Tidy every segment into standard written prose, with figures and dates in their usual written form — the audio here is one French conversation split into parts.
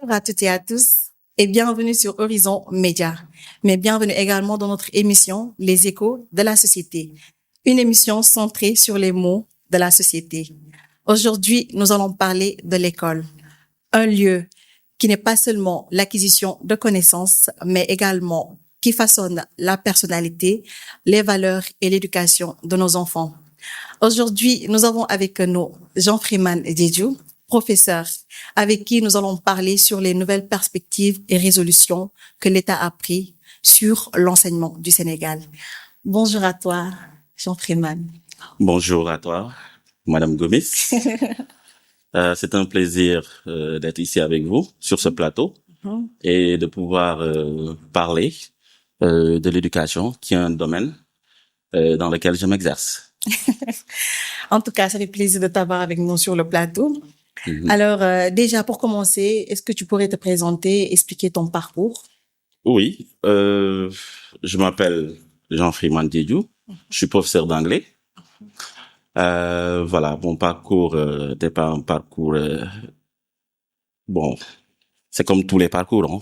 Bonjour à toutes et à tous et bienvenue sur Horizon Média. Mais bienvenue également dans notre émission Les Échos de la société, une émission centrée sur les mots de la société. Aujourd'hui, nous allons parler de l'école, un lieu qui n'est pas seulement l'acquisition de connaissances, mais également qui façonne la personnalité, les valeurs et l'éducation de nos enfants. Aujourd'hui, nous avons avec nous Jean-Freeman Diédhiou, professeur, avec qui nous allons parler sur les nouvelles perspectives et résolutions que l'État a prises sur l'enseignement du Sénégal. Bonjour à toi, Jean-Freeman. Bonjour à toi, Madame Gomis. C'est un plaisir d'être ici avec vous sur ce plateau et de pouvoir parler de l'éducation, qui est un domaine dans lequel je m'exerce. En tout cas, ça fait plaisir de t'avoir avec nous sur le plateau. Alors, déjà, pour commencer, est-ce que tu pourrais te présenter, expliquer ton parcours? Oui, je m'appelle Jean-Freeman Diédhiou, je suis professeur d'anglais. Voilà, mon parcours n'est pas un parcours... bon, c'est comme tous les parcours. Hein.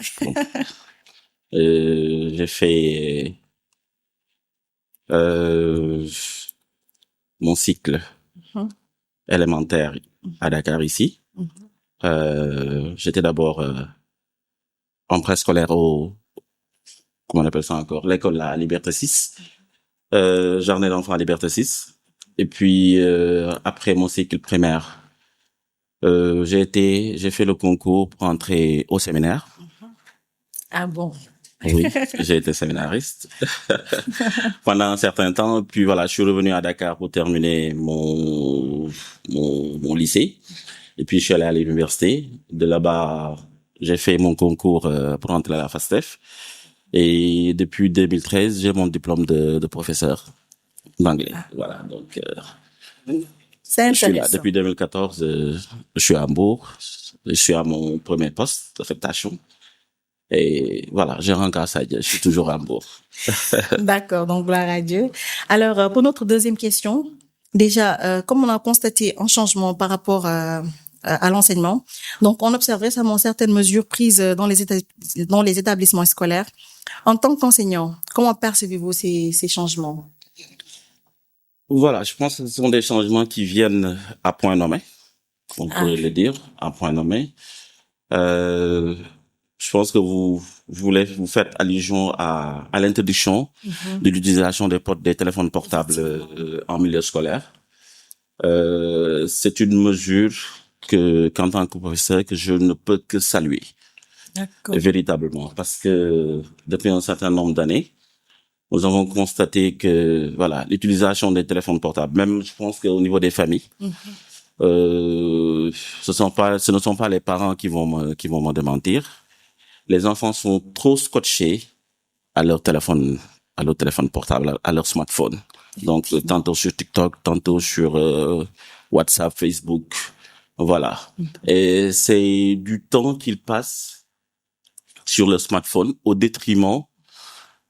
J'ai fait mon cycle élémentaire à Dakar ici. J'étais d'abord en préscolaire comment on appelle ça encore, l'école à Liberté 6, jardin d'enfants à Liberté 6. Et puis après mon cycle primaire, j'ai fait le concours pour entrer au séminaire. Ah bon? Oui, j'ai été séminariste pendant un certain temps. Puis voilà, je suis revenu à Dakar pour terminer mon lycée. Et puis je suis allé à l'université. De là-bas, j'ai fait mon concours pour entrer à la FASTEF. Et depuis 2013, j'ai mon diplôme de professeur d'anglais. Voilà, donc C'est je suis là. intéressant. Depuis 2014, je suis à Hambourg. Je suis à mon premier poste d'affectation. Et voilà, je rends grâce à Dieu, je suis toujours à Hambourg. D'accord, donc gloire à Dieu. Alors, pour notre deuxième question, déjà, comme on a constaté un changement par rapport à l'enseignement, donc on observe récemment certaines mesures prises dans les établissements scolaires. En tant qu'enseignant, comment percevez-vous ces changements? Voilà, je pense que ce sont des changements qui viennent à point nommé, on pourrait le dire, à point nommé. Je pense que vous faites allusion à l'introduction de l'utilisation des téléphones portables en milieu scolaire. C'est une mesure qu'en tant que professeur, que je ne peux que saluer. D'accord. Véritablement, parce que depuis un certain nombre d'années, nous avons constaté que voilà, l'utilisation des téléphones portables, même je pense qu'au niveau des familles, ce ne sont pas les parents qui vont me démentir. Les enfants sont trop scotchés à leur téléphone portable, à leur smartphone. Donc tantôt sur TikTok, tantôt sur WhatsApp, Facebook, voilà. Et c'est du temps qu'ils passent sur le smartphone au détriment,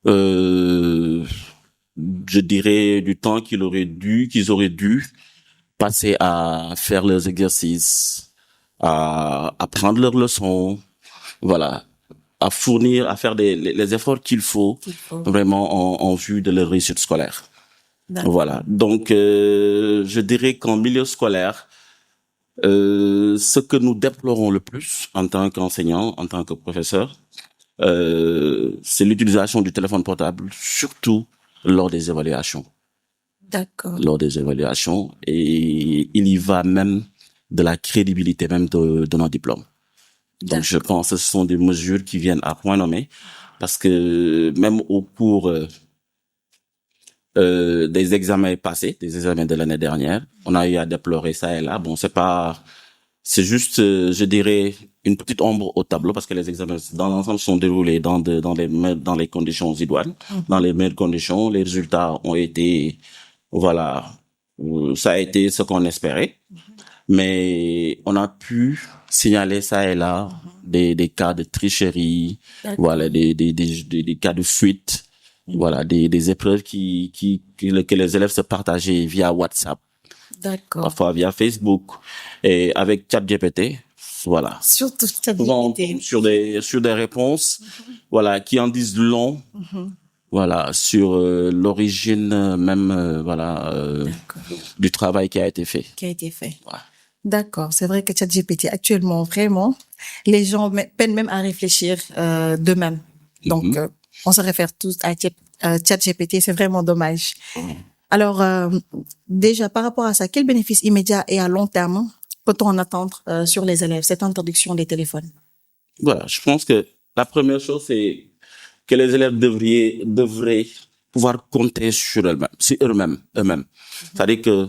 je dirais, du temps qu'ils auraient dû passer à faire leurs exercices, à prendre leurs leçons, voilà, à faire les efforts qu'il faut vraiment en vue de leur réussite scolaire. Voilà. Donc, je dirais qu'en milieu scolaire, ce que nous déplorons le plus en tant qu'enseignants, en tant que professeurs, c'est l'utilisation du téléphone portable, surtout lors des évaluations. D'accord. Lors des évaluations, et il y va même de la crédibilité même de nos diplômes. Donc je pense que ce sont des mesures qui viennent à point nommé, parce que même au cours des examens passés, des examens de l'année dernière, on a eu à déplorer ça et là. Bon, c'est juste, je dirais, une petite ombre au tableau, parce que les examens dans l'ensemble sont déroulés dans les conditions idoines, dans les meilleures conditions. Les résultats ont été, voilà, ça a été ce qu'on espérait. Mais on a pu signaler ça et là des cas de tricherie, voilà, des cas de fuite, voilà, des épreuves que les élèves se partageaient via WhatsApp, parfois via Facebook, et avec ChatGPT, Voilà. Surtout Souvent, ChatGPT. sur des réponses, voilà, qui en disent long, voilà, sur l'origine même, voilà, D'accord. du travail qui a été fait. Qui a été fait. Voilà. D'accord. C'est vrai que ChatGPT, actuellement, vraiment, les gens peinent même à réfléchir d'eux-mêmes. Donc, on se réfère tous à ChatGPT. C'est vraiment dommage. Alors, déjà, par rapport à ça, quel bénéfice immédiat et à long terme peut-on en attendre sur les élèves, cette introduction des téléphones? Voilà, je pense que la première chose, c'est que les élèves devraient pouvoir compter sur eux-mêmes. C'est-à-dire que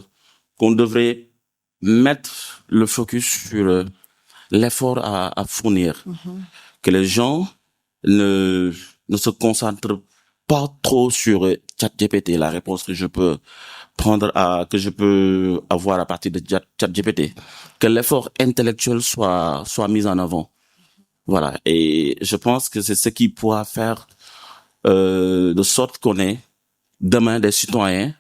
qu'on devrait mettre le focus sur l'effort à fournir. Que les gens ne se concentrent pas trop sur ChatGPT, la réponse que je peux que je peux avoir à partir de ChatGPT. Que l'effort intellectuel soit mis en avant. Voilà. Et je pense que c'est ce qui pourra faire de sorte qu'on ait demain des citoyens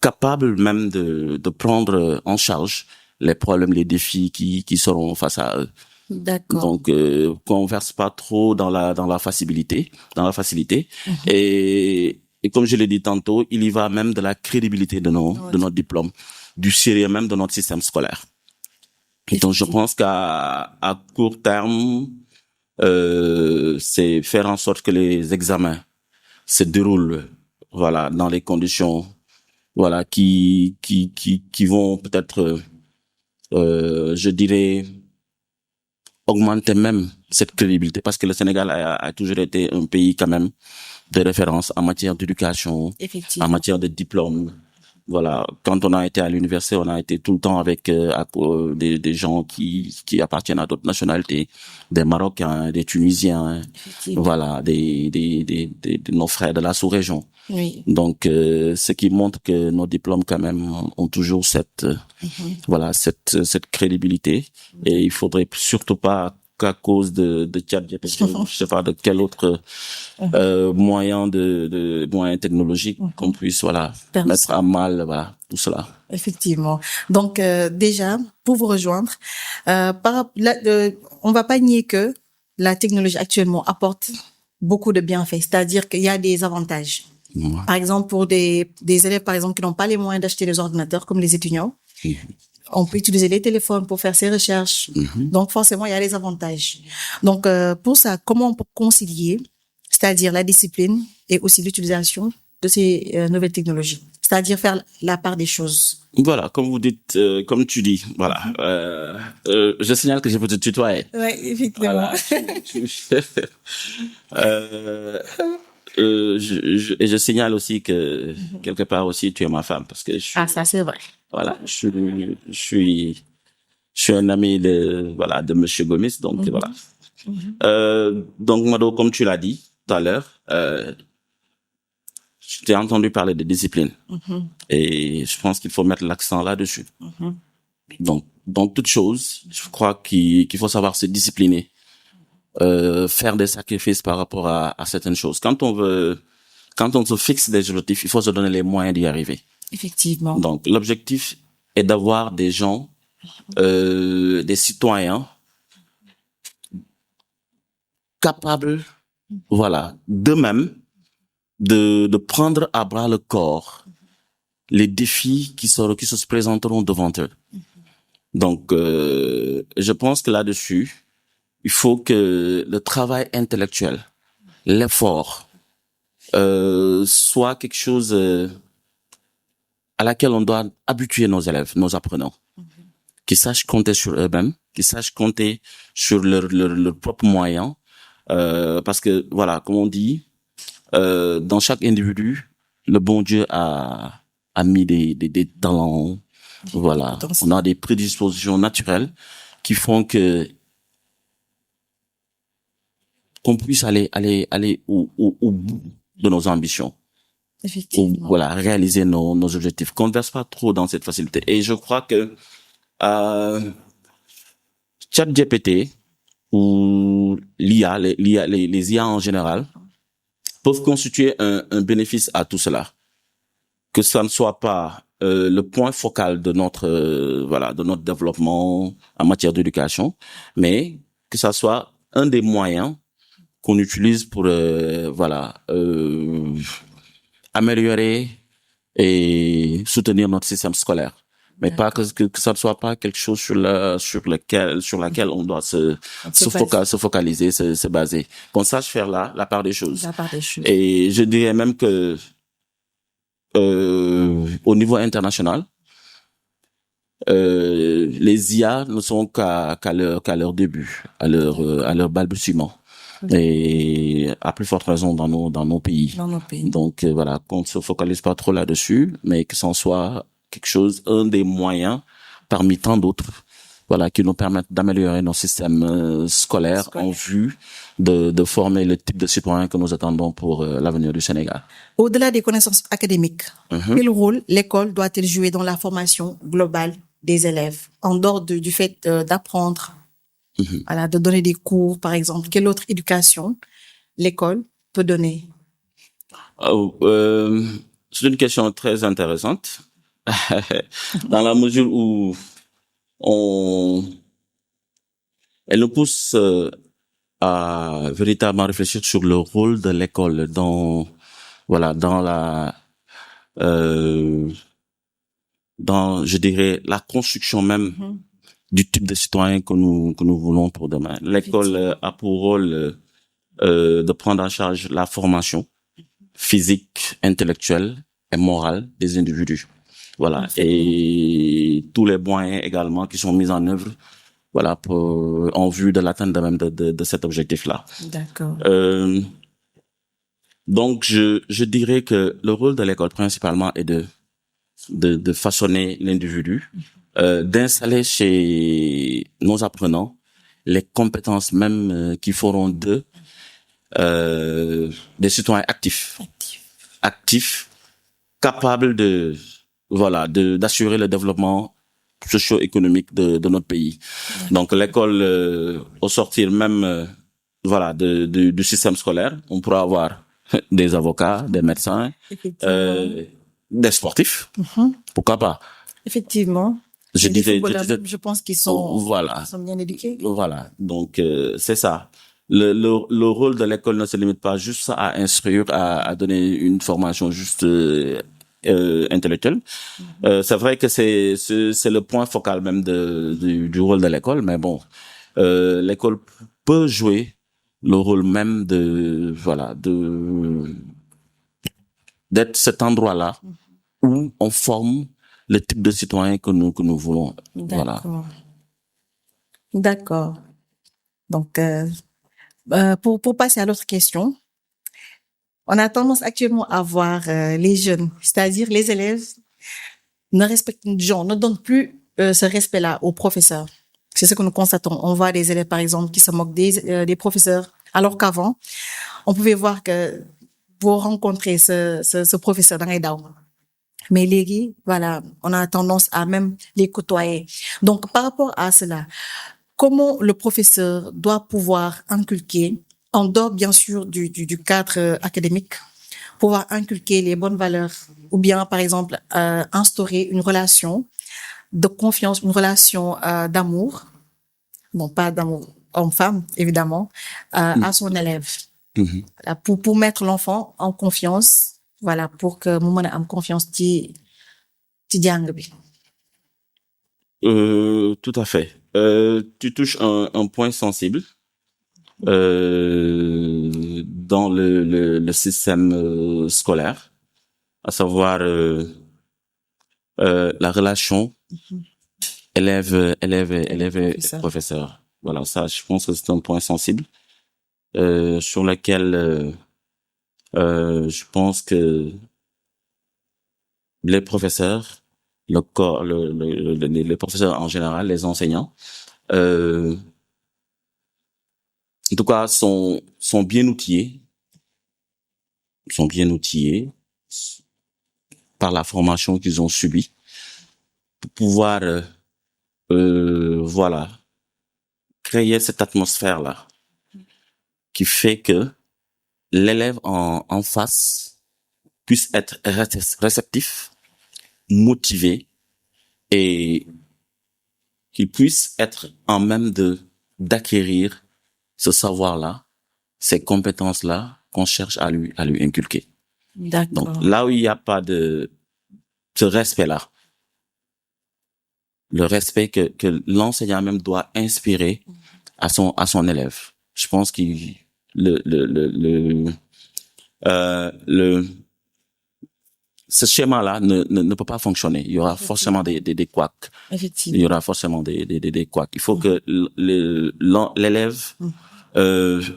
capables même de prendre en charge les problèmes, les défis qui seront face à eux. D'accord. Donc qu'on verse pas trop dans la facilité, et comme je l'ai dit tantôt, il y va même de la crédibilité de notre diplôme, du sérieux même de notre système scolaire. Et donc je pense qu'à court terme, c'est faire en sorte que les examens se déroulent, voilà, dans les conditions, voilà, qui vont peut-être, je dirais, augmenter même cette crédibilité, parce que le Sénégal a toujours été un pays quand même de référence en matière d'éducation, en matière de diplôme. Voilà, quand on a été à l'université, on a été tout le temps avec des gens qui appartiennent à d'autres nationalités, des Marocains, des Tunisiens, voilà, de nos frères de la sous-région. Oui. Donc, ce qui montre que nos diplômes quand même ont toujours cette voilà, cette crédibilité, et il faudrait surtout pas qu'à cause de ChatGPT, je sais pas de quel autre moyen moyen technologique qu'on puisse, voilà, mettre à mal, voilà, tout cela. Effectivement. Donc déjà, pour vous rejoindre, on va pas nier que la technologie actuellement apporte beaucoup de bienfaits, c'est-à-dire qu'il y a des avantages. Par exemple, pour des élèves, par exemple, qui n'ont pas les moyens d'acheter des ordinateurs, comme les étudiants, on peut utiliser les téléphones pour faire ses recherches. Donc, forcément, il y a des avantages. Donc, pour ça, comment on peut concilier, c'est-à-dire la discipline et aussi l'utilisation de ces nouvelles technologies, c'est-à-dire faire la part des choses. Voilà, comme vous dites, comme tu dis, voilà. Je signale que je peux te tutoyer. Oui, effectivement. Voilà. Et je signale aussi que quelque part aussi tu es ma femme, parce que je suis, ça c'est vrai. voilà, je suis un ami de Monsieur Gomis, donc voilà. Donc Mado, comme tu l'as dit tout à l'heure, je t'ai entendu parler de discipline, et je pense qu'il faut mettre l'accent là-dessus. Donc dans toute chose, je crois qu'il faut savoir se discipliner, faire des sacrifices par rapport à certaines choses. Quand on se fixe des objectifs, il faut se donner les moyens d'y arriver. Effectivement. Donc l'objectif est d'avoir des gens, des citoyens capables, voilà, d'eux-mêmes de prendre à bras le corps les défis qui se présenteront devant eux. Donc je pense que là-dessus, il faut que le travail intellectuel, l'effort, soit quelque chose à laquelle on doit habituer nos élèves, nos apprenants, qui sachent compter sur eux-mêmes, qui sachent compter sur leurs propres moyens, parce que voilà, comme on dit, dans chaque individu, le bon Dieu a mis des talents, voilà, on a des prédispositions naturelles qui font qu'on puisse aller au bout de nos ambitions. Effectivement. Ou, voilà, réaliser nos objectifs. Qu'on ne verse pas trop dans cette facilité. Et je crois que ChatGPT ou l'IA, les IA en général, peuvent constituer un bénéfice à tout cela. Que ça ne soit pas le point focal de notre de notre développement en matière d'éducation, mais que ça soit un des moyens qu'on utilise pour améliorer et soutenir notre système scolaire, mais pas que ça ne soit pas quelque chose sur laquelle on doit se focaliser, se baser. Qu'on sache faire la part des choses. La part des choses. Et je dirais même que au niveau international, les IA ne sont qu'à leur début, à leur balbutiement. Et à plus forte raison dans nos pays. Dans nos pays. Donc voilà, qu'on ne se focalise pas trop là-dessus, mais que c'en soit quelque chose, un des moyens parmi tant d'autres, voilà, qui nous permettent d'améliorer nos systèmes scolaires en vue de former le type de citoyens que nous attendons pour l'avenir du Sénégal. Au-delà des connaissances académiques, quel rôle l'école doit-elle jouer dans la formation globale des élèves, en dehors du fait d'apprendre, voilà, de donner des cours, par exemple? Quelle autre éducation l'école peut donner? C'est une question très intéressante, dans la mesure où elle nous pousse à véritablement réfléchir sur le rôle de l'école dans je dirais, la construction même du type de citoyen que nous voulons pour demain. L'école a pour rôle de prendre en charge la formation physique, intellectuelle et morale des individus. Voilà. Et tous les moyens également qui sont mis en œuvre, voilà, en vue de l'atteinte même de cet objectif-là. D'accord. Donc, je dirais que le rôle de l'école principalement est de façonner l'individu, d'installer chez nos apprenants les compétences même qui feront d'eux des citoyens actifs, capables d'assurer le développement socio-économique de notre pays. Donc l'école, au sortir même du système scolaire, on pourra avoir des avocats, des médecins, des sportifs, pourquoi pas. Effectivement. Je pense qu'ils sont bien éduqués. Voilà, donc c'est ça. Le rôle de l'école ne se limite pas juste à instruire, à donner une formation juste intellectuelle. C'est vrai que c'est le point focal même du rôle de l'école, mais bon, l'école peut jouer le rôle même d'être cet endroit-là où on forme le type de citoyen que nous voulons. D'accord. Voilà. D'accord. Donc, pour passer à l'autre question, on a tendance actuellement à voir les jeunes, c'est-à-dire les élèves, ne donnent plus ce respect-là aux professeurs. C'est ce que nous constatons. On voit des élèves, par exemple, qui se moquent des professeurs, alors qu'avant, on pouvait voir que pour rencontrer ce professeur dans les daws. Mais les voilà, on a tendance à même les côtoyer. Donc, par rapport à cela, comment le professeur doit pouvoir inculquer, en dehors bien sûr du cadre académique, pouvoir inculquer les bonnes valeurs, ou bien par exemple instaurer une relation de confiance, une relation d'amour, non pas d'amour homme-femme évidemment, à son élève, pour mettre l'enfant en confiance, voilà, pour que mu mën a am confiance ci jàng bi. Tout à fait. Tu touches un point sensible dans le système scolaire, à savoir la relation élève et professeur. Voilà, ça, je pense que c'est un point sensible sur lequel je pense que les professeurs, les professeurs en général, les enseignants, en tout cas, sont bien outillés par la formation qu'ils ont subie pour pouvoir, créer cette atmosphère-là qui fait que l'élève en face puisse être réceptif motivés et qu'ils puissent être en même d'acquérir ce savoir-là, ces compétences-là qu'on cherche à lui inculquer. D'accord. Donc, là où il n'y a pas ce respect-là, le respect que l'enseignant même doit inspirer à son élève. Je pense que ce schéma-là ne peut pas fonctionner. Il y aura forcément des couacs. Effectivement. Il y aura forcément des couacs. Il faut que l'élève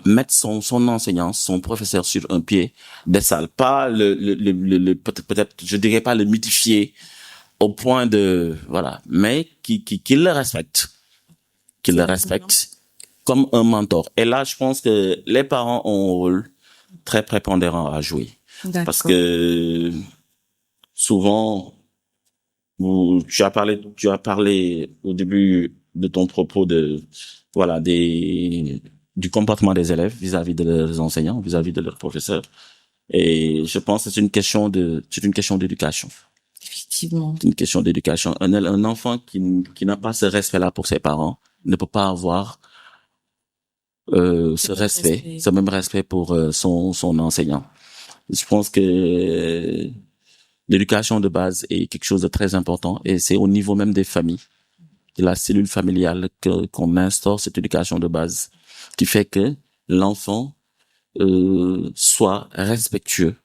mettre son enseignant, son professeur sur un pied d'égalité, pas peut-être je dirais pas le mythifier au point de voilà, mais qu'il le respecte, comme un mentor. Et là, je pense que les parents ont un rôle très prépondérant à jouer. D'accord. Parce que souvent, tu as parlé au début de ton propos du comportement des élèves vis-à-vis de leurs enseignants, vis-à-vis de leurs professeurs. Et je pense que c'est une question d'éducation. Effectivement. C'est une question d'éducation. Un enfant qui n'a pas ce respect-là pour ses parents ne peut pas avoir ce même respect pour son enseignant. Je pense que l'éducation de base est quelque chose de très important et c'est au niveau même des familles, de la cellule familiale qu'on instaure cette éducation de base qui fait que l'enfant soit respectueux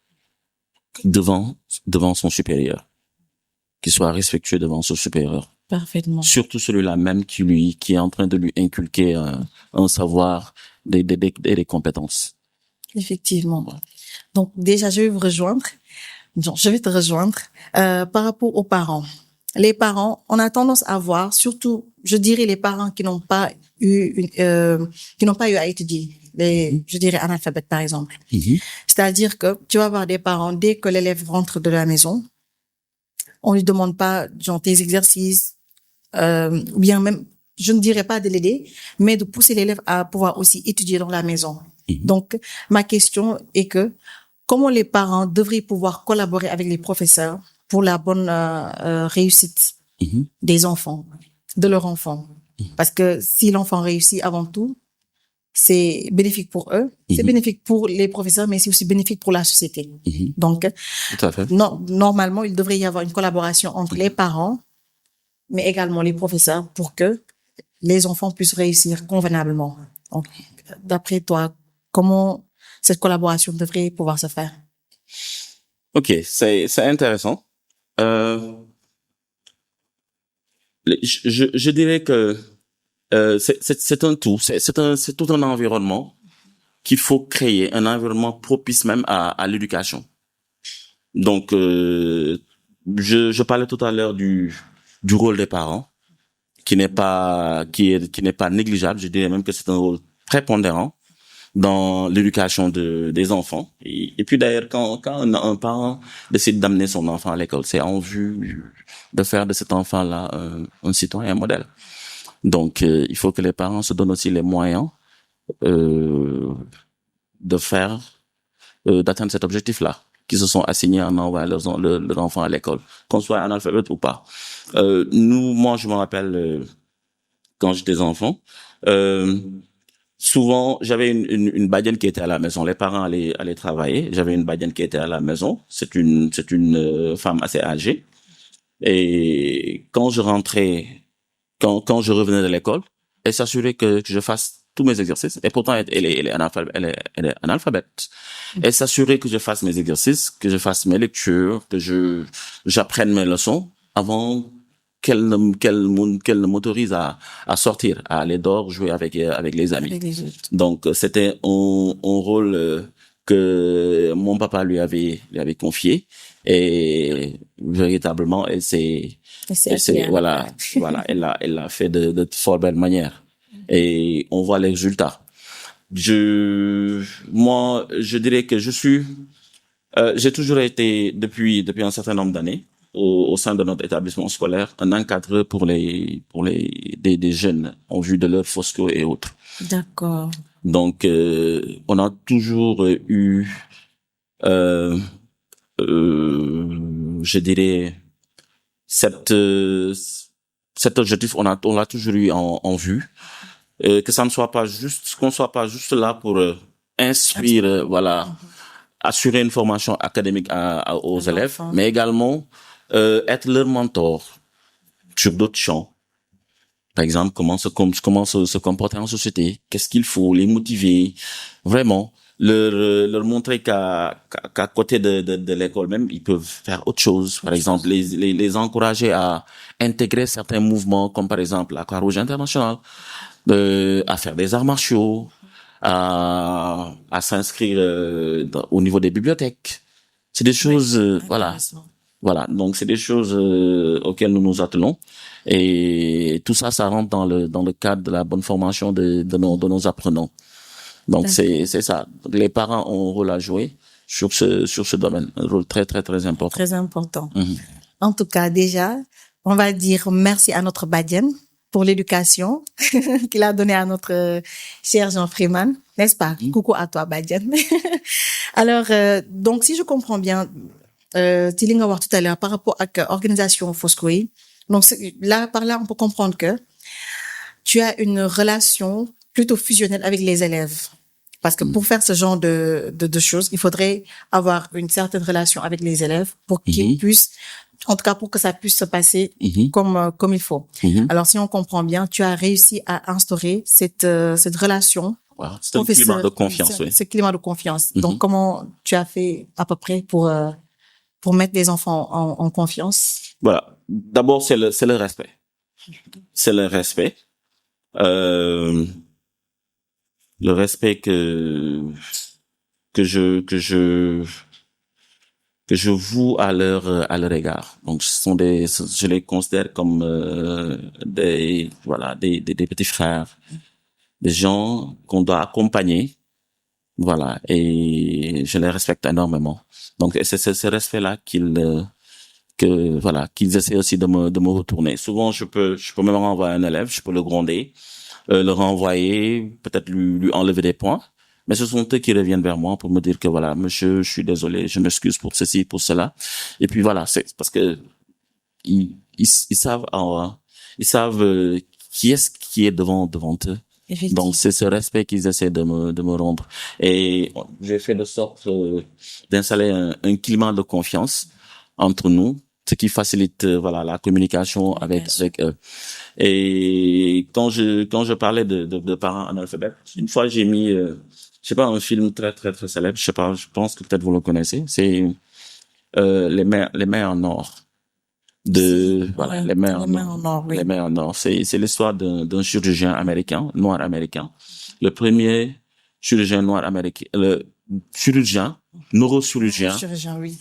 devant son supérieur, qu'il soit respectueux devant son supérieur. Parfaitement. Surtout celui-là même qui est en train de lui inculquer un savoir, des compétences. Effectivement. Donc déjà, je vais vous rejoindre. Donc, je vais te rejoindre par rapport aux parents. Les parents, on a tendance à voir, surtout, je dirais les parents qui n'ont pas eu à étudier, je dirais analphabètes par exemple. Mm-hmm. C'est-à-dire que tu vas voir des parents dès que l'élève rentre de la maison, on lui demande pas genre tes exercices, ou bien même, je ne dirais pas de l'aider, mais de pousser l'élève à pouvoir aussi étudier dans la maison. Mm-hmm. Donc, ma question est que comment les parents devraient pouvoir collaborer avec les professeurs pour la bonne réussite mm-hmm. des enfants, de leurs enfants. Mm-hmm. Parce que si l'enfant réussit avant tout, c'est bénéfique pour eux, mm-hmm. c'est bénéfique pour les professeurs, mais c'est aussi bénéfique pour la société. Mm-hmm. Donc, tout à fait. Normalement, il devrait y avoir une collaboration entre les parents, mais également les professeurs pour que les enfants puissent réussir convenablement. Donc, d'après toi, comment cette collaboration devrait pouvoir se faire? Ok, c'est intéressant. Je dirais que c'est un tout, c'est tout un environnement qu'il faut créer, un environnement propice même à l'éducation. Donc, je parlais tout à l'heure du rôle des parents, qui n'est pas négligeable. Je dirais même que c'est un rôle prépondérant dans l'éducation des enfants. Et puis d'ailleurs, quand un parent décide d'amener son enfant à l'école, c'est en vue de faire de cet enfant-là un citoyen modèle. Donc, il faut que les parents se donnent aussi les moyens d'atteindre cet objectif-là, qu'ils se sont assignés en envoyant leurs enfants à l'école, qu'on soit analphabète ou pas. Moi, je me rappelle quand j'étais enfant, souvent, j'avais une badienne qui était à la maison. Les parents allaient travailler. J'avais une badienne qui était à la maison. C'est une femme assez âgée. Et quand je rentrais, quand je revenais de l'école, elle s'assurait que je fasse tous mes exercices. Et pourtant, elle est analphabète. Elle s'assurait que je fasse mes exercices, que je fasse mes lectures, que j'apprenne mes leçons avant qu'elle ne m'autorise à sortir, à aller dehors, jouer avec les amis. Donc, c'était un rôle que mon papa lui avait confié. Et véritablement, voilà, elle l'a fait de fort belle manière. Et on voit les résultats. Moi, je dirais que j'ai toujours été, depuis un certain nombre d'années, au sein de notre établissement scolaire, un encadreur pour des jeunes en vue de leur FOSCO et autres. D'accord. Donc, on a toujours eu, je dirais, cet objectif, on l'a toujours eu en vue. Que ça ne soit pas juste, qu'on soit pas juste là pour instruire, voilà, assurer une formation académique aux élèves, mais également être leur mentor sur d'autres champs. Par exemple, comment se comporter en société, qu'est-ce qu'il faut, les motiver, vraiment leur montrer qu'à côté de l'école même, ils peuvent faire autre chose. Par exemple, les encourager à intégrer certains mouvements, comme par exemple la Croix-Rouge internationale, à faire des arts martiaux, à s'inscrire au niveau des bibliothèques. C'est des choses, voilà. Donc c'est des choses auxquelles nous nous attelons, et tout ça, ça rentre dans le cadre de la bonne formation de nos apprenants. Donc c'est ça. Les parents ont un rôle à jouer sur ce domaine, un rôle très très très important. Très important. En tout cas, déjà, on va dire merci à notre Badiane pour l'éducation qu'il a donnée à notre cher Jean Freeman, n'est-ce pas? Coucou à toi, Badiane. Alors, donc, si je comprends bien, ci li nga wax tout à l'heure par rapport à l'organisation Foscoe, donc là, par là, on peut comprendre que tu as une relation plutôt fusionnelle avec les élèves. Parce que pour faire ce genre de choses, il faudrait avoir une certaine relation avec les élèves pour qu'ils puissent, en tout cas pour que ça puisse se passer comme il faut. Alors, si on comprend bien, tu as réussi à instaurer cette relation. Wow, c'est un climat de confiance, oui. Ce climat de confiance. Donc, comment tu as fait à peu près pour mettre les enfants en confiance? Voilà. D'abord, c'est le respect. C'est le respect. Le respect que je voue à leur égard. Donc, je les considère comme des petits frères, des gens qu'on doit accompagner. Voilà, et je les respecte énormément. Donc, c'est ce respect-là qu'ils essaient aussi de me retourner. Souvent, je peux même renvoyer un élève, je peux le gronder, le renvoyer, peut-être lui enlever des points. Mais ce sont eux qui reviennent vers moi pour me dire que voilà, monsieur, je suis désolé, je m'excuse pour ceci, pour cela. Et puis voilà, c'est parce que ils savent, qui est devant eux. Donc c'est ce respect qu'ils essaient de me rendre. Et j'ai fait de sorte d'installer un climat de confiance entre nous, ce qui facilite la communication avec eux. Et quand je parlais de parents analphabètes, une fois j'ai mis je sais pas, un film très très très célèbre, je sais pas, je pense que peut-être vous le connaissez, c'est les mers en or. Les mers en or. Les mers en or, c'est l'histoire d'un chirurgien américain, noir américain, le premier chirurgien noir américain, le neurochirurgien, oui.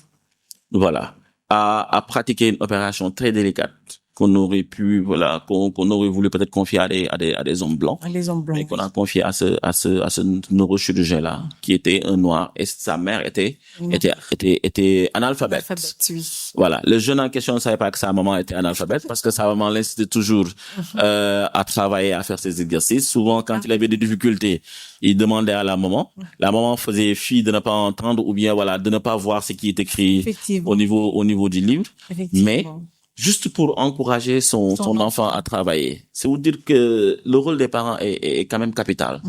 voilà, a pratiqué une opération très délicate qu'on aurait qu'on aurait voulu peut-être confier à des hommes blancs. Les hommes blancs. Mais qu'on a confié à ce neurochirurgien-là, qui était un noir, et sa mère était analphabète. Oui. Voilà. Le jeune en question ne savait pas que sa maman était analphabète, parce que sa maman l'incitait toujours, à travailler, à faire ses exercices. Souvent, quand il avait des difficultés, il demandait à la maman. La maman faisait fi de ne pas entendre, ou bien, de ne pas voir ce qui est écrit au niveau du livre. Mais, juste pour encourager son enfant à travailler. C'est vous dire que le rôle des parents est quand même capital.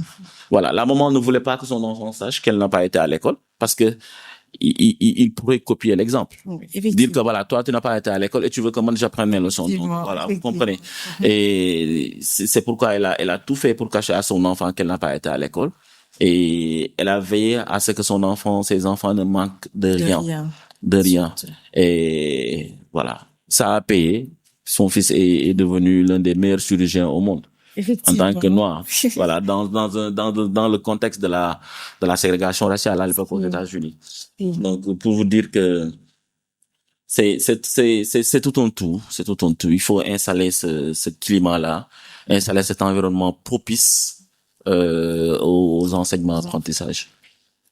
Voilà. La maman ne voulait pas que son enfant sache qu'elle n'a pas été à l'école, parce que il pourrait copier l'exemple. Dire que toi, tu n'as pas été à l'école et tu veux que moi j'apprenne mes leçons. Donc, vous comprenez. Et c'est pourquoi elle a tout fait pour cacher à son enfant qu'elle n'a pas été à l'école. Et elle a veillé à ce que ses enfants ne manquent de rien. De rien. Et voilà. Ça a payé. Son fils est devenu l'un des meilleurs chirurgiens au monde. En tant que noir. Voilà. Dans le contexte de la ségrégation raciale à l'époque aux États-Unis. Donc, pour vous dire que c'est tout un tout. C'est tout un tout. Il faut installer ce climat-là, installer cet environnement propice, aux enseignements d'apprentissage.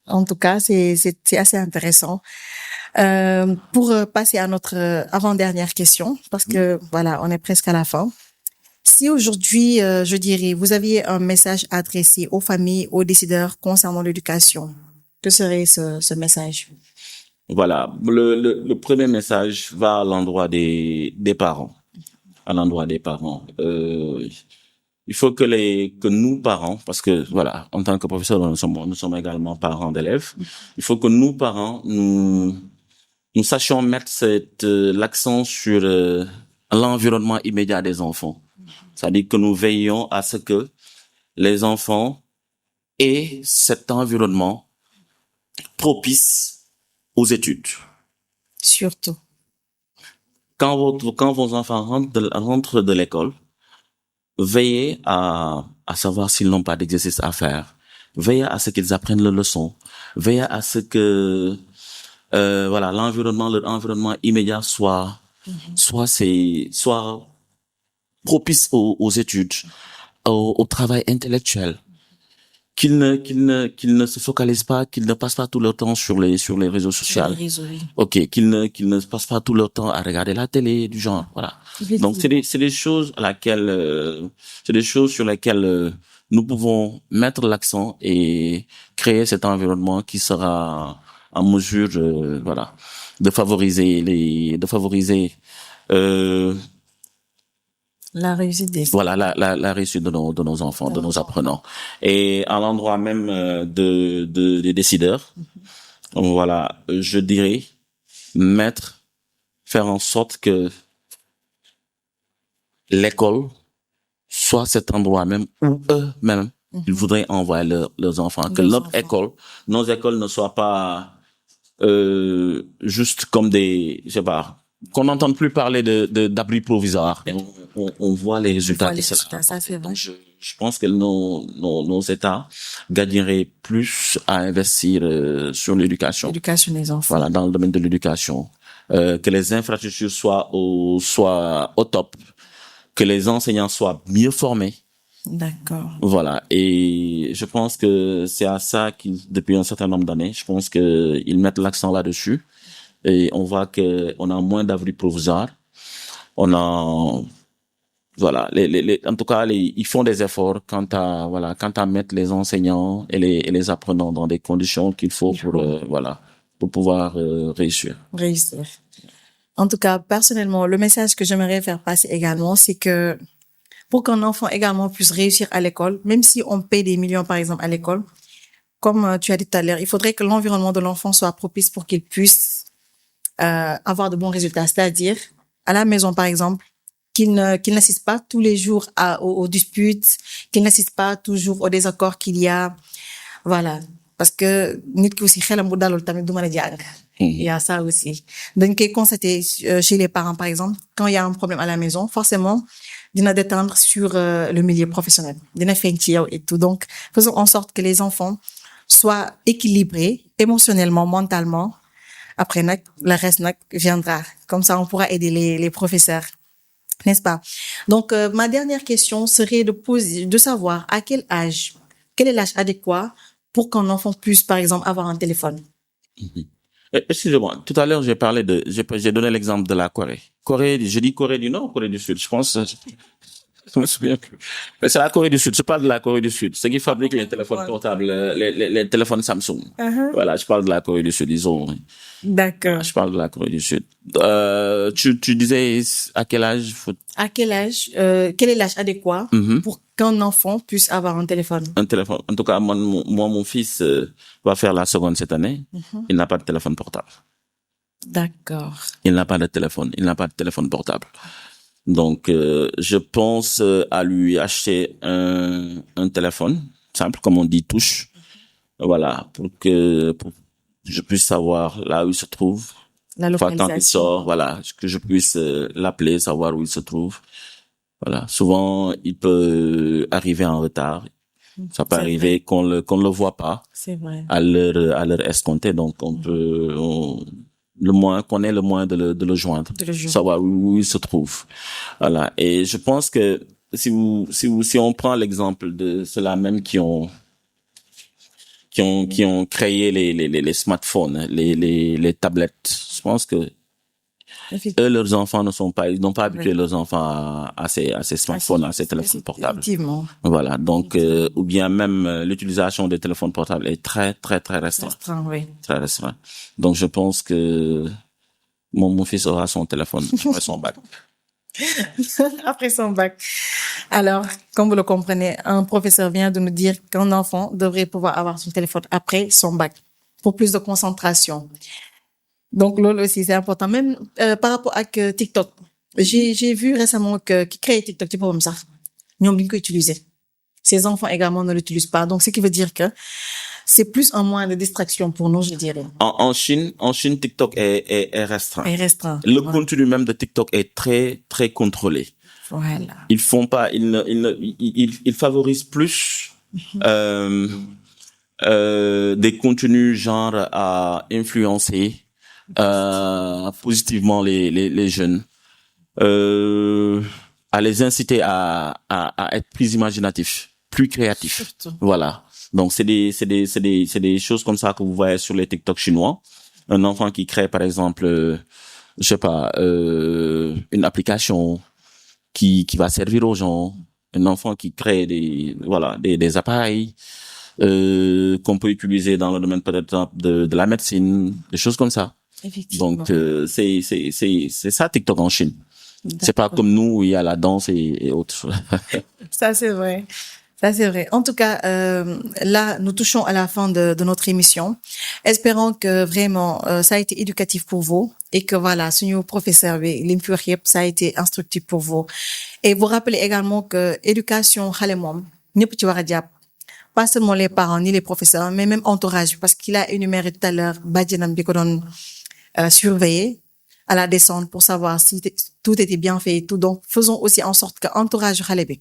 En tout cas, c'est assez intéressant. Pour passer à notre avant-dernière question, parce que on est presque à la fin. Si aujourd'hui, je dirais, vous aviez un message à adresser aux familles, aux décideurs concernant l'éducation, que serait ce message? Voilà. Le premier message va à l'endroit des parents. À l'endroit des parents. Il faut que nous parents, parce que voilà, en tant que professeur, nous sommes également parents d'élèves. Il faut que nous parents, nous sachions mettre l'accent sur l'environnement immédiat des enfants. C'est-à-dire que nous veillons à ce que les enfants aient cet environnement propice aux études. Surtout. Quand vos enfants rentrent de l'école, veillez à savoir s'ils n'ont pas d'exercice à faire. Veillez à ce qu'ils apprennent leurs leçons. Veillez à ce que voilà, leur environnement immédiat soit propice aux études, au travail intellectuel. Qu'ils ne se focalisent pas, qu'ils ne passent pas tout leur temps sur les réseaux sociaux. Oui. Ok, qu'ils ne passent pas tout leur temps à regarder la télé, du genre, voilà. Donc c'est des choses c'est des choses sur lesquelles nous pouvons mettre l'accent et créer cet environnement qui sera en mesure, voilà, de favoriser euh, La réussite des... voilà la réussite de nos enfants, de nos apprenants, et à l'endroit même des décideurs. Voilà, je dirais faire en sorte que l'école soit cet endroit même où eux-mêmes ils voudraient envoyer leurs enfants, que nos écoles ne soient pas juste comme des, je sais pas, qu'on n'entende plus parler d'abris provisoires. On voit les résultats de cela. Ça c'est vrai. Donc, je pense que nos États gagneraient plus à investir sur l'éducation. L'éducation des enfants. Voilà, dans le domaine de l'éducation. Que les infrastructures soient au top, que les enseignants soient mieux formés. D'accord. Voilà, et je pense que c'est à ça qu'ils, depuis un certain nombre d'années, je pense que ils mettent l'accent là-dessus, et on voit que on a moins d'abris provisoires. On a, voilà, en tout cas, ils font des efforts quant à mettre les enseignants et les apprenants dans des conditions qu'il faut pour pouvoir réussir. Réussir. En tout cas, personnellement, le message que j'aimerais faire passer également, c'est que pour qu'un enfant également puisse réussir à l'école, même si on paie des millions, par exemple, à l'école, comme tu as dit tout à l'heure, il faudrait que l'environnement de l'enfant soit propice pour qu'il puisse avoir de bons résultats. C'est-à-dire, à la maison, par exemple, qu'il n'assiste pas tous les jours aux disputes, qu'il n'assiste pas toujours aux désaccords qu'il y a. Voilà. Parce que nit ki aussi xelam bu dalul tamit du mën a jàng. Il y a ça aussi. Dañ koy constater chez les parents, par exemple, quand il y a un problème à la maison, forcément, dina détendre sur le milieu professionnel. Dina feeñ ci yow et tout. Donc, faisons en sorte que les enfants soient équilibrés émotionnellement, mentalement. Après, le reste viendra. Comme ça, on pourra aider les professeurs. N'est-ce pas? Donc, ma dernière question serait de savoir quel est l'âge adéquat pour qu'un enfant puisse, par exemple, avoir un téléphone. Excusez-moi, tout à l'heure j'ai donné l'exemple de la Corée. Je dis Corée du Nord, Corée du Sud. Je pense, je me souviens plus. Mais c'est la Corée du Sud. Je parle de la Corée du Sud. Ceux qui fabriquent les téléphones portables, les téléphones Samsung. Voilà, je parle de la Corée du Sud. D'accord. Je parle de la Corée du Sud. Tu disais à quel âge quel est l'âge adéquat pour qu'un enfant puisse avoir un téléphone? Un téléphone. En tout cas, mon fils va faire la seconde cette année. Il n'a pas de téléphone portable. D'accord. Il n'a pas de téléphone portable. Donc, je pense à lui acheter un téléphone simple, comme on dit, touche. Voilà, pour que je puisse savoir là où il se trouve. La localisation. Quand il sort, voilà, que je puisse l'appeler, savoir où il se trouve. Voilà, souvent il peut arriver en retard. Ça peut arriver qu'on le voit pas. C'est vrai. À l'heure escomptée, donc le moyen de le joindre, savoir où il se trouve. Voilà, et je pense que si on prend l'exemple de ceux-là même qui ont créé les smartphones, les tablettes, je pense que Effectivement. Eux, leurs enfants ils n'ont pas habitué Oui. leurs enfants à ces smartphones, à ces téléphones portables. Effectivement. Voilà. Donc, ou bien même l'utilisation des téléphones portables est très, très, très restreinte. Restreint, oui. Très restreint. Donc, je pense que mon fils aura son téléphone après son bac. Après son bac. Alors, comme vous le comprenez, un professeur vient de nous dire qu'un enfant devrait pouvoir avoir son téléphone après son bac pour plus de concentration. Donc, là aussi, c'est important. Même par rapport à TikTok. J'ai vu récemment que qui crée TikTok, tu peux comme ça. Ñoom duñ ko utiliser. Ces enfants également ne l'utilisent pas. Donc, ce qui veut dire que c'est plus un moyen de distraction pour nous, je dirais. En Chine, TikTok est restreint. Et restreint. Le Voilà. contenu même de TikTok est très, très contrôlé. Voilà. Ils font pas, ils favorisent plus, des contenus genre à influencer, positivement les jeunes, à les inciter à être plus imaginatifs, plus créatifs. Surtout. Voilà. Donc c'est des choses comme ça que vous voyez sur les TikTok chinois. Un enfant qui crée par exemple, je sais pas, une application qui va servir aux gens, un enfant qui crée des appareils qu'on peut utiliser dans le domaine peut-être de la médecine, des choses comme ça. Effectivement. Donc c'est ça TikTok en Chine. C'est pas comme nous où il y a la danse et autres. Ça, c'est vrai. Ça, c'est vrai. En tout cas, là, nous touchons à la fin de notre émission. Espérons que vraiment, ça a été éducatif pour vous et que voilà, suñu professeur bi lim fi wax yépp, ça a été instructif pour vous. Et vous rappelez également que éducation xale moom ñëpp ci war a jàpp. Pas seulement les parents ni les professeurs, mais même entourage, parce qu'il a énuméré tout à l'heure bàjjenam bi ko doon surveiller à la descente pour savoir si tout était bien fait et tout. Donc, faisons aussi en sorte que entourage xale bi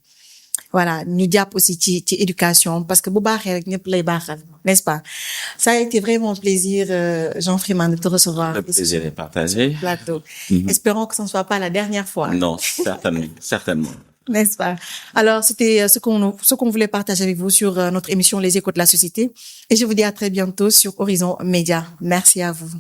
voilà, ñu jàpp aussi ci éducation parce que bu baaxee rek ñëpp lay baaxal, n'est-ce pas? Ça a été vraiment un plaisir, Jean Freeman, de te recevoir. Le plaisir est partagé. Plateau. Mhm. Espérons que ce ne soit pas la dernière fois. Non, certainement. N'est-ce pas? Alors, c'était ce qu'on voulait partager avec vous sur notre émission Les Échos de la Société. Et je vous dis à très bientôt sur Horizon Média. Merci à vous.